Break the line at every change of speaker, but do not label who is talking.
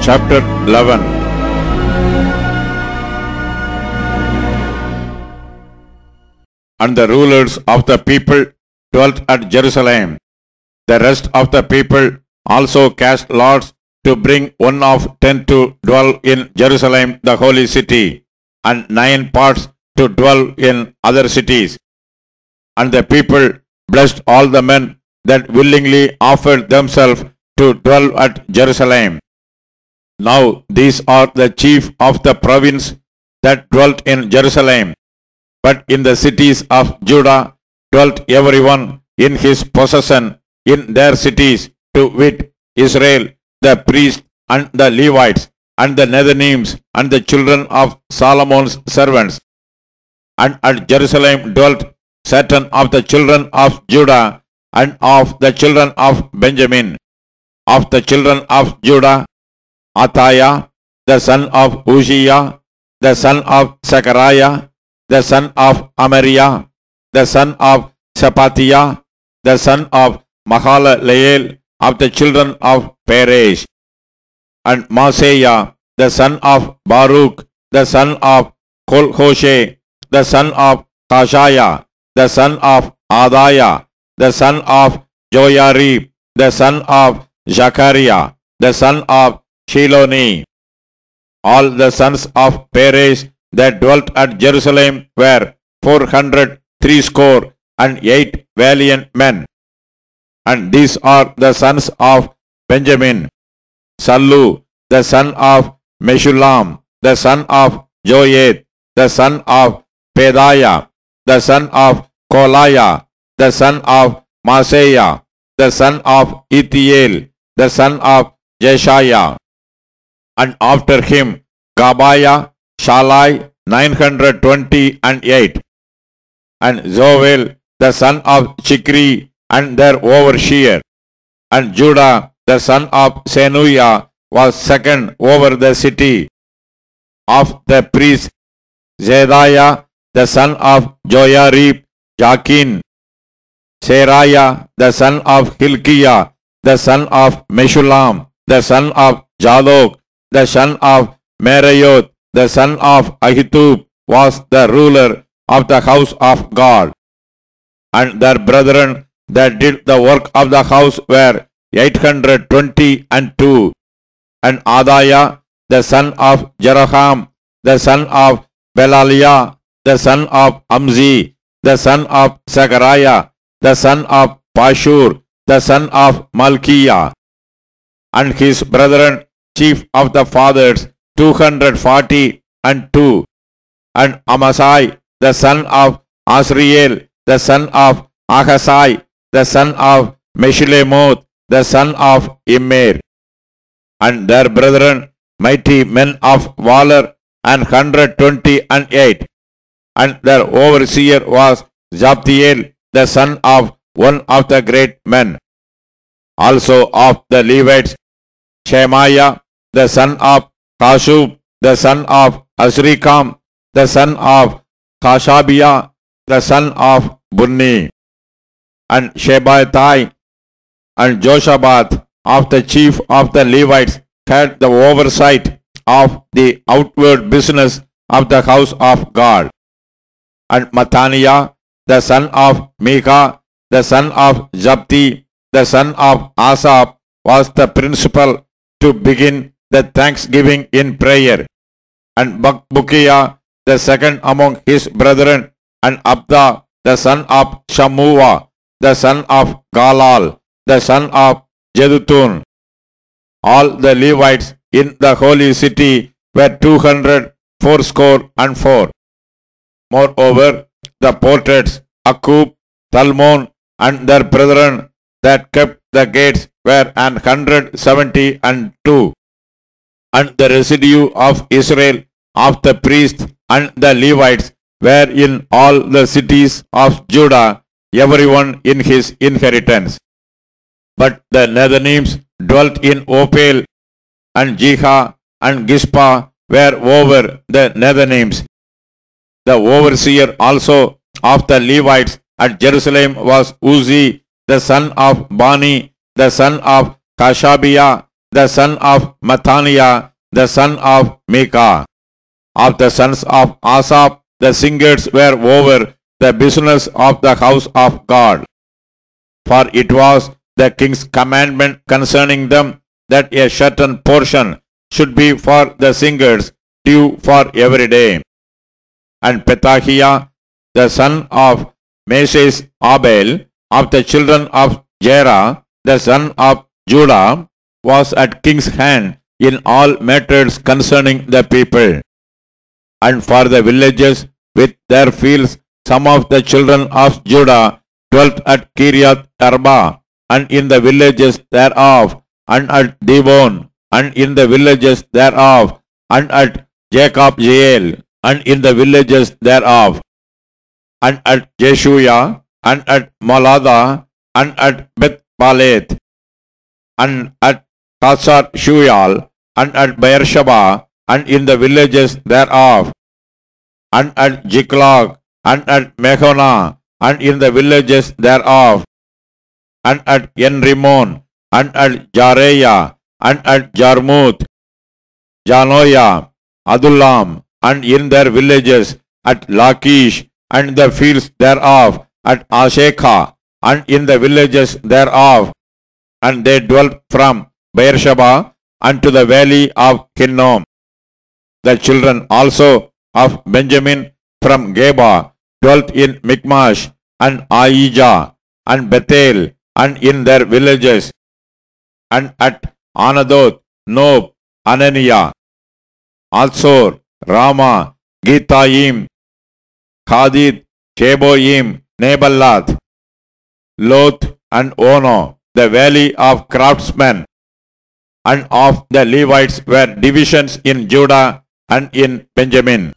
Chapter 11. And the rulers of the people dwelt at Jerusalem. The rest of the people also cast lots to bring 1 of 10 to dwell in Jerusalem, the holy city, and 9 parts to dwell in other cities. And the people blessed all the men that willingly offered themselves to dwell at Jerusalem. Now these are the chief of the province that dwelt in Jerusalem, but in the cities of Judah dwelt everyone in his possession in their cities, to wit, Israel, the priests and the Levites, and the Nethinims, and the children of Solomon's servants. And at Jerusalem dwelt certain of the children of Judah and of the children of Benjamin. Of the children of Judah, Athiah, the son of Uzziah, the son of Zechariah, the son of Amariah, the son of Shephatiah, the son of Mahalaleel, of the children of Perez. And Maaseiah, the son of Baruch, the son of Kolhoshe, the son of Hashiah, the son of Adaiah, the son of Joyarib, the son of Zechariah, the son of Shiloni. All the sons of Perez that dwelt at Jerusalem were 468 valiant men. And these are the sons of Benjamin: Sallu, the son of Meshullam, the son of Joed, the son of Pedaiah, the son of Kolaiah, the son of Maaseiah, the son of Ithiel, the son of Jeshiah. And after him Gabiah, Shalai, 928. And Zoel, the son of Chikri, and their overseer. And Judah, the son of Senuiah, was second over the city. Of the priests, Zedaiah, the son of Joyarib, Jachin, Seraiah, the son of Hilkiah, the son of Meshullam, the son of Zadok, the son of Meraioth, the son of Ahitub, was the ruler of the house of God. And their brethren that did the work of the house were 822. And Adaiah, the son of Jeroham, the son of Belaliah, the son of Amzi, the son of Zechariah, the son of Pashur, the son of Malchiah. And his brethren, chief of the fathers, 242. And Amasai, the son of Asriel, the son of Ahasai, the son of Meshilemoth, the son of Immer. And their brethren, mighty men of valor, and 128. And their overseer was Zabdiel, the son of one of the great men. Also of the Levites, Shemaiah, the son of Hashub, the son of Azrikam, the son of Hashabiah, the son of Bunni. And Shebatai and Joshabat, of the chief of the Levites, had the oversight of the outward business of the house of God. And Mattaniah, the son of Micah, the son of Zabdi, the son of Asaph, was the principal to begin the thanksgiving in prayer. And Bakbukiah, the second among his brethren, and Abda, the son of Shammua, the son of Galal, the son of Jeduthun. All the Levites in the holy city were 284. Moreover, the porters, Akkub, Talmon, and their brethren that kept the gates were 172. And the residue of Israel, of the priests and the Levites, were in all the cities of Judah, everyone in his inheritance. But the Nethinims dwelt in Ophel, and Jeha and Gispa were over the Nethinims. The overseer also of the Levites at Jerusalem was Uzzi, the son of Bani, the son of Hashabiah, the son of Mattaniah, the son of Micah. Of the sons of Asaph, the singers were over the business of the house of God. For it was the king's commandment concerning them that a certain portion should be for the singers, due for every day. And Pethahiah, the son of Moses Abel, of the children of Jerah, the son of Judah, was at king's hand in all matters concerning the people. And for the villages with their fields, some of the children of Judah dwelt at Kiriath Arba, and in the villages thereof, and at Dibon, and in the villages thereof, and at Jacob-Jeel, and in the villages thereof, and at Jeshuah, and at Molada, and at Beth-Paleth, and at Hazar-Shual, and at Beersheba, and in the villages thereof, and at Ziklag, and at Mehonah, and in the villages thereof, and at En-Rimmon, and at Jareah, and at Jarmuth, Janoah, Adullam, and in their villages, at Lachish, and the fields thereof, at Ashekah, and in the villages thereof, and they dwelt from Beersheba unto the valley of Hinnom. The children also of Benjamin from Geba dwelt in Michmash, and Aijah, and Bethel, and in their villages, and at Anadoth, Nob, Ananiah, Alzor, Ramah, Githaim, Hadid, Sheboim, Neballath, Loth, and Ono, the valley of craftsmen. And of the Levites were divisions in Judah and in Benjamin.